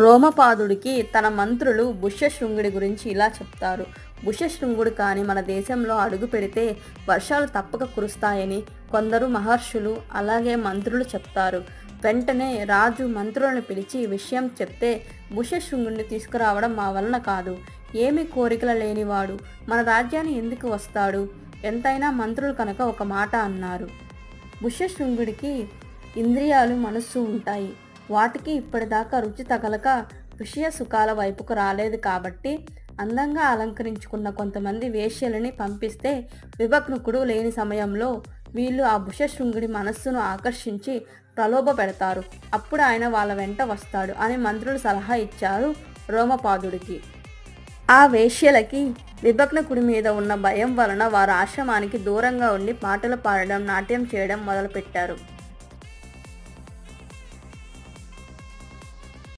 రోమపాదుడికి తన మంత్రులు పుష్యశృంగుడి గురించి ఇలా చెప్తారు. పుష్యశృంగుడు కాని మన దేశంలో అడుగు పెడితే వర్షాలు తప్పక కురుస్తాయని కొందరు మహర్షులు అలాగే మంత్రులు చెప్తారు. వెంటనే రాజు మంత్రులను పిలిచి విషయం చెప్తే, పుష్యశృంగుడిని తీసుకురావడం మా వలన కాదు, ఏమీ కోరికలు లేనివాడు మన రాజ్యాన్ని ఎందుకు వస్తాడు, ఎంతైనా మంత్రులు కనుక ఒక మాట అన్నారు. పుష్యశృంగుడికి ఇంద్రియాలు మనస్సు ఉంటాయి. వాటికి ఇప్పటిదాకా రుచి తగలక విషయ సుఖాల వైపుకు రాలేదు కాబట్టి అందంగా అలంకరించుకున్న కొంతమంది వేశ్యలని పంపిస్తే విభగ్నుకుడు లేని సమయంలో వీళ్ళు ఆ పుష్యశృంగుడి మనస్సును ఆకర్షించి ప్రలోభ పెడతారు. అప్పుడు ఆయన వాళ్ళ వెంట వస్తాడు అని మంత్రులు సలహా ఇచ్చారు రోమపాదుడికి. ఆ వేశ్యలకి విభగ్నకుడి మీద ఉన్న భయం వలన వారు ఆశ్రమానికి దూరంగా ఉండి పాటలు పాడడం, నాట్యం చేయడం మొదలుపెట్టారు.